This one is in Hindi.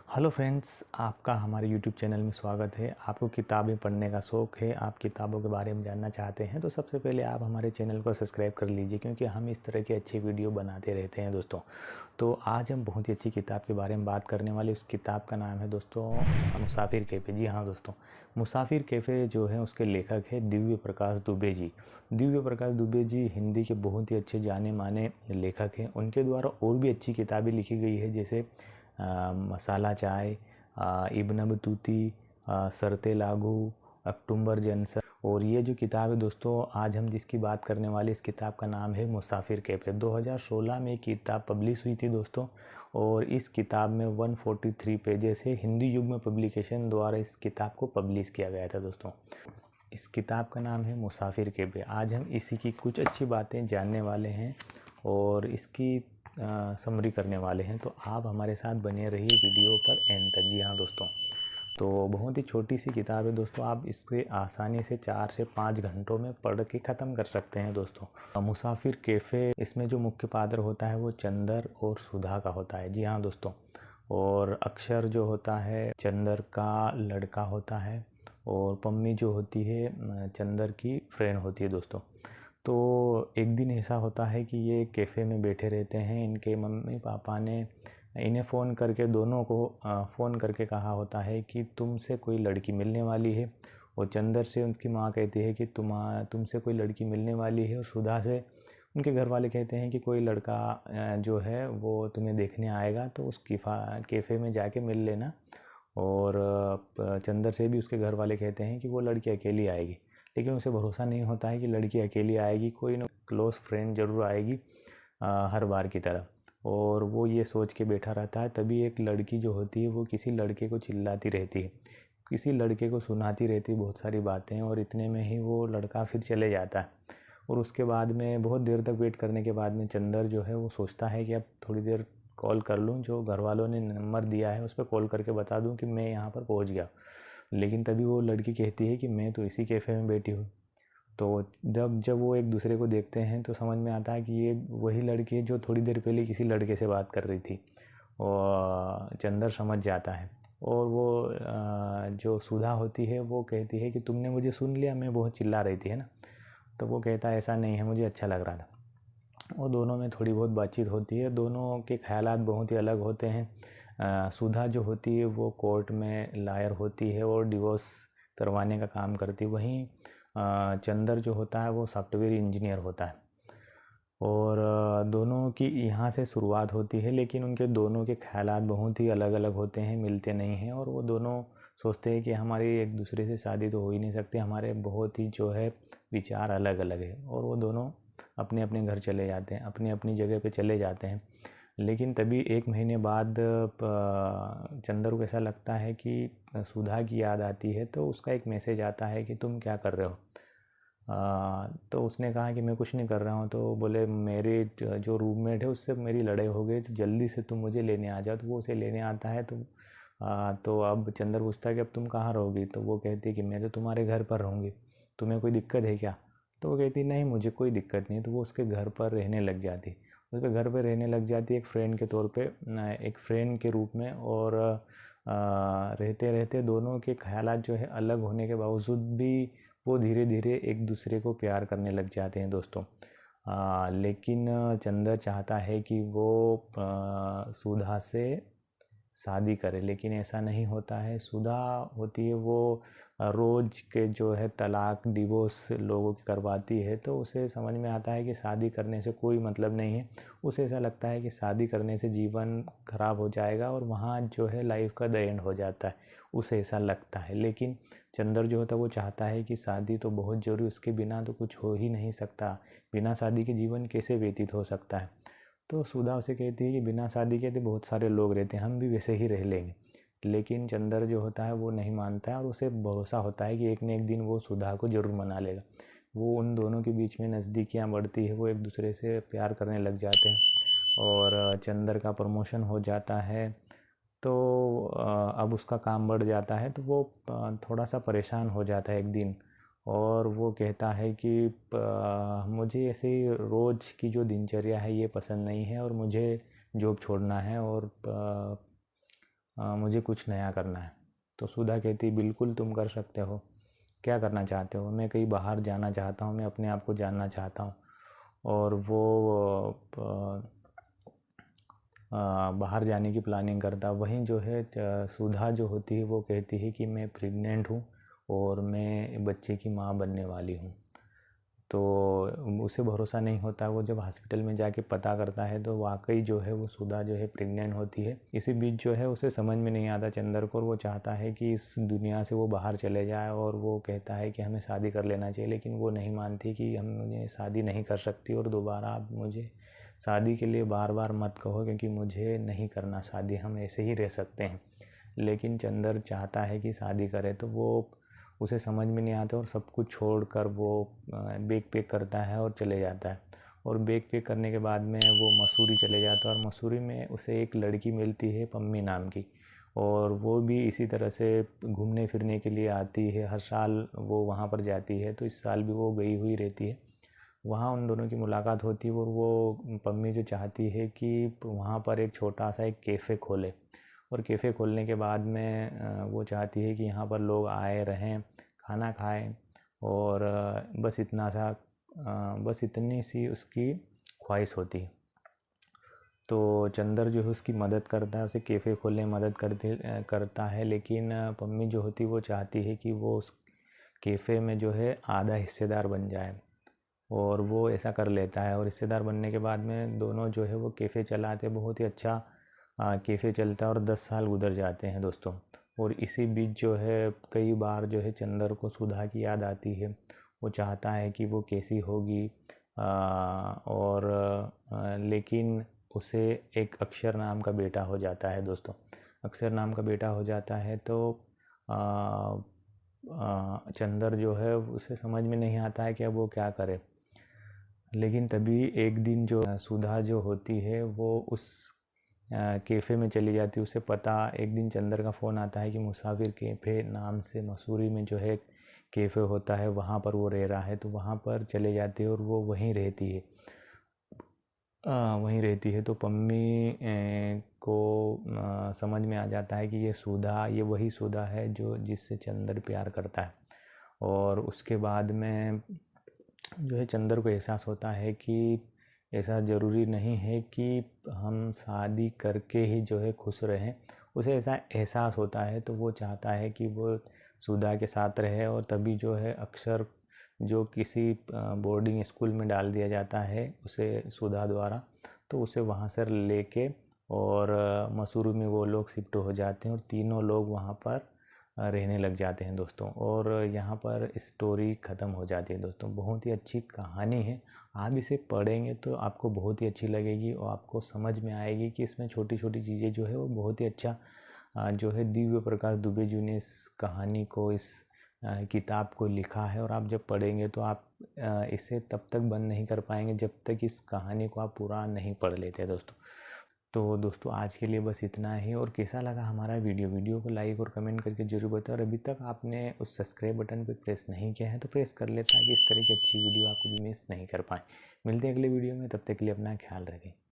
हेलो फ्रेंड्स, आपका हमारे यूट्यूब चैनल में स्वागत है। आपको किताबें पढ़ने का शौक़ है, आप किताबों के बारे में जानना चाहते हैं तो सबसे पहले आप हमारे चैनल को सब्सक्राइब कर लीजिए, क्योंकि हम इस तरह की अच्छी वीडियो बनाते रहते हैं दोस्तों। तो आज हम बहुत ही अच्छी किताब के बारे में बात करने वाले। उस किताब का नाम है दोस्तों मुसाफिर कैफ़े। जी हाँ दोस्तों, मुसाफिर कैफ़े जो है उसके लेखक है दिव्य प्रकाश दुबे जी। दिव्य प्रकाश दुबे जी हिंदी के बहुत ही अच्छे जाने माने लेखक हैं। उनके द्वारा और भी अच्छी किताबें लिखी गई है, जैसे मसाला चाय, इब्न बतूती, शर्तें लागू, अक्टूबर जंक्शन। और ये जो किताब है दोस्तों, आज हम जिसकी बात करने वाले, इस किताब का नाम है मुसाफिर कैफ़े। 2016 में किताब पब्लिश हुई थी दोस्तों, और इस किताब में 143 पेजेस है। हिंदी युग में पब्लिकेशन द्वारा इस किताब को पब्लिश किया गया था दोस्तों। इस किताब का नाम है मुसाफिर कैफ़े। आज हम इसी की कुछ अच्छी बातें जानने वाले हैं और इसकी समरी करने वाले हैं, तो आप हमारे साथ बने रहिए वीडियो पर एंड तक। जी हाँ दोस्तों, तो बहुत ही छोटी सी किताब है दोस्तों, आप इसके आसानी से 4 से 5 घंटों में पढ़ के ख़त्म कर सकते हैं दोस्तों। मुसाफिर कैफ़े, इसमें जो मुख्य पात्र होता है वो चंदर और सुधा का होता है। जी हाँ दोस्तों, और अक्षर जो होता है चंदर का लड़का होता है, और पम्मी जो होती है चंदर की फ्रेंड होती है दोस्तों। तो एक दिन ऐसा होता है कि ये कैफ़े में बैठे रहते हैं। इनके मम्मी पापा ने इन्हें फ़ोन करके, दोनों को फ़ोन करके कहा होता है कि तुमसे कोई लड़की मिलने वाली है। और चंदर से उनकी माँ कहती है कि तुमसे कोई लड़की मिलने वाली है। और सुधा से उनके घर वाले कहते हैं कि कोई लड़का जो है वो तुम्हें देखने आएगा, तो उस कैफ़े में जाके मिल लेना। और चंदर से भी उसके घर वाले कहते हैं कि वो लड़की अकेली आएगी, लेकिन उसे भरोसा नहीं होता है कि लड़की अकेली आएगी, कोई ना क्लोज़ फ्रेंड ज़रूर आएगी हर बार की तरह। और वो ये सोच के बैठा रहता है। तभी एक लड़की जो होती है वो किसी लड़के को चिल्लाती रहती है, किसी लड़के को सुनाती रहती है बहुत सारी बातें, और इतने में ही वो लड़का फिर चले जाता है। और उसके बाद में बहुत देर तक वेट करने के बाद में चंदर जो है वो सोचता है कि अब थोड़ी देर कॉल कर लूँ, जो घर वालों ने नंबर दिया है उस पर कॉल करके बता दूँ कि मैं यहाँ पर पहुँच गया। लेकिन तभी वो लड़की कहती है कि मैं तो इसी कैफ़े में बैठी हूँ। तो जब जब वो एक दूसरे को देखते हैं तो समझ में आता है कि ये वही लड़की है जो थोड़ी देर पहले किसी लड़के से बात कर रही थी। और चंदर समझ जाता है। और वो जो सुधा होती है वो कहती है कि तुमने मुझे सुन लिया, मैं बहुत चिल्ला रही थी, है ना। तो वो कहता है ऐसा नहीं है, मुझे अच्छा लग रहा था। और दोनों में थोड़ी बहुत बातचीत होती है। दोनों के ख़यालात बहुत ही अलग होते हैं। सुधा जो होती है वो कोर्ट में लॉयर होती है और डिवोर्स करवाने का काम करती है। वहीं चंदर जो होता है वो सॉफ्टवेयर इंजीनियर होता है। और दोनों की यहाँ से शुरुआत होती है, लेकिन उनके दोनों के ख़यालात बहुत ही अलग अलग होते हैं, मिलते नहीं हैं। और वो दोनों सोचते हैं कि हमारी एक दूसरे से शादी तो हो ही नहीं सकती, हमारे बहुत ही जो है विचार अलग अलग है। और वो दोनों अपने अपने घर चले जाते हैं, अपनी अपनी जगह पे चले जाते हैं। लेकिन तभी 1 महीने बाद चंदर को ऐसा लगता है कि सुधा की याद आती है। तो उसका एक मैसेज आता है कि तुम क्या कर रहे हो। तो उसने कहा कि मैं कुछ नहीं कर रहा हूँ। तो बोले मेरे जो रूममेट है उससे मेरी लड़ाई हो गई, तो जल्दी से तुम मुझे लेने आ जाओ। तो वो उसे लेने आता है। तो अब चंदर पूछता है कि अब तुम कहाँ रहोगी। तो वो कहती है कि मैं तो तुम्हारे घर पर रहूँगी, तुम्हें कोई दिक्कत है क्या। तो वो कहती नहीं, मुझे कोई दिक्कत नहीं है। तो वो उसके घर पर रहने लग जाती, उसके घर पर रहने लग जाती एक फ्रेंड के तौर पे, एक फ्रेंड के रूप में। और रहते रहते दोनों के ख़यालात जो है अलग होने के बावजूद भी वो धीरे धीरे एक दूसरे को प्यार करने लग जाते हैं दोस्तों। लेकिन चंदर चाहता है कि वो सुधा से शादी करे, लेकिन ऐसा नहीं होता है। सुधा होती है वो रोज़ के जो है तलाक डिवोर्स लोगों की करवाती है। तो उसे समझ में आता है कि शादी करने से कोई मतलब नहीं है। उसे ऐसा लगता है कि शादी करने से जीवन ख़राब हो जाएगा और वहाँ जो है लाइफ का द एंड हो जाता है, उसे ऐसा लगता है। लेकिन चंदर जो होता है वो चाहता है कि शादी तो बहुत ज़रूरी, उसके बिना तो कुछ हो ही नहीं सकता, बिना शादी के जीवन कैसे व्यतीत हो सकता है। तो सुधा उसे कहती है कि बिना शादी के तो बहुत सारे लोग रहते हैं, हम भी वैसे ही रह लेंगे। लेकिन चंदर जो होता है वो नहीं मानता है, और उसे भरोसा होता है कि एक न एक दिन वो सुधा को ज़रूर मना लेगा। वो उन दोनों के बीच में नज़दीकियाँ बढ़ती है, वो एक दूसरे से प्यार करने लग जाते हैं। और चंदर का प्रमोशन हो जाता है। तो अब उसका काम बढ़ जाता है। तो वो थोड़ा सा परेशान हो जाता है एक दिन, और वो कहता है कि मुझे ऐसे रोज़ की जो दिनचर्या है ये पसंद नहीं है, और मुझे जॉब छोड़ना है। और मुझे कुछ नया करना है। तो सुधा कहती बिल्कुल तुम कर सकते हो, क्या करना चाहते हो? मैं कहीं बाहर जाना चाहता हूँ, मैं अपने आप को जानना चाहता हूँ। और वो बाहर जाने की प्लानिंग करता। वहीं जो है सुधा जो होती है वो कहती है कि मैं प्रेग्नेंट हूँ और मैं बच्चे की माँ बनने वाली हूँ। तो उसे भरोसा नहीं होता। वो जब हॉस्पिटल में जाके पता करता है तो वाकई जो है वो सुधा जो है प्रेग्नेंट होती है। इसी बीच जो है उसे समझ में नहीं आता चंदर को, और वो चाहता है कि इस दुनिया से वो बाहर चले जाए, और वो कहता है कि हमें शादी कर लेना चाहिए। लेकिन वो नहीं मानती कि हम मुझे शादी नहीं कर सकती, और दोबारा आप मुझे शादी के लिए बार बार मत कहो, क्योंकि मुझे नहीं करना शादी, हम ऐसे ही रह सकते हैं। लेकिन चंदर चाहता है कि शादी करे, तो वो उसे समझ में नहीं आता और सब कुछ छोड़कर वो बैग पैक करता है और चले जाता है। और बैग पैक करने के बाद में वो मसूरी चले जाता है, और मसूरी में उसे एक लड़की मिलती है पम्मी नाम की, और वो भी इसी तरह से घूमने फिरने के लिए आती है। हर साल वो वहाँ पर जाती है, तो इस साल भी वो गई हुई रहती है। वहाँ उन दोनों की मुलाकात होती है, और वो पम्मी जो चाहती है कि वहाँ पर एक छोटा सा एक कैफ़े खोले, और कैफ़े खोलने के बाद में वो चाहती है कि यहाँ पर लोग आए रहें, खाना खाएं, और बस इतना सा बस इतनी सी उसकी ख्वाहिश होती है। तो चंदर जो है उसकी मदद करता है, उसे कैफ़े खोलने में मदद करता है। लेकिन पम्मी जो होती है वो चाहती है कि वो उस कैफ़े में जो है आधा हिस्सेदार बन जाए, और वो ऐसा कर लेता है। और हिस्सेदार बनने के बाद में दोनों जो है वो कैफ़े चलाते, बहुत ही अच्छा कैफ़े चलता है, और 10 साल गुजर जाते हैं दोस्तों। और इसी बीच जो है कई बार जो है चंदर को सुधा की याद आती है। वो चाहता है कि वो कैसी होगी, और लेकिन उसे एक अक्षर नाम का बेटा हो जाता है दोस्तों। अक्षर नाम का बेटा हो जाता है, तो चंदर जो है उसे समझ में नहीं आता है कि अब वो क्या करे। लेकिन तभी एक दिन जो सुधा जो होती है वो उस कैफ़े में चली जाती है। उसे पता, एक दिन चंदर का फ़ोन आता है कि मुसाफिर कैफ़े नाम से मसूरी में जो है कैफ़े होता है, वहाँ पर वो रह रहा है। तो वहाँ पर चले जाती है और वो वहीं रहती है। वहीं रहती है तो पम्मी को समझ में आ जाता है कि ये सुधा, ये वही सुधा है जो जिससे चंदर प्यार करता है। और उसके बाद में जो है चंदर को एहसास होता है कि ऐसा ज़रूरी नहीं है कि हम शादी करके ही जो है खुश रहें। उसे ऐसा एहसास होता है, तो वो चाहता है कि वो सुधा के साथ रहे। और तभी जो है अक्षर जो किसी बोर्डिंग स्कूल में डाल दिया जाता है उसे सुधा द्वारा, तो उसे वहाँ से लेके और मसूरी में वो लोग शिफ्ट हो जाते हैं, और तीनों लोग वहाँ पर रहने लग जाते हैं दोस्तों। और यहाँ पर स्टोरी ख़त्म हो जाती है दोस्तों। बहुत ही अच्छी कहानी है, आप इसे पढ़ेंगे तो आपको बहुत ही अच्छी लगेगी, और आपको समझ में आएगी कि इसमें छोटी छोटी चीज़ें जो है वो बहुत ही अच्छा जो है दिव्य प्रकाश दुबे जी ने इस कहानी को, इस किताब को लिखा है। और आप जब पढ़ेंगे तो आप इसे तब तक बंद नहीं कर पाएंगे जब तक इस कहानी को आप पूरा नहीं पढ़ लेते दोस्तों। तो दोस्तों आज के लिए बस इतना ही। और कैसा लगा हमारा वीडियो को लाइक और कमेंट करके जरूर बताओ। और अभी तक आपने उस सब्सक्राइब बटन पर प्रेस नहीं किया है तो प्रेस कर ले, ताकि इस तरह की अच्छी वीडियो आपको भी मिस नहीं कर पाए। मिलते हैं अगले वीडियो में, तब तक के लिए अपना ख्याल रखें।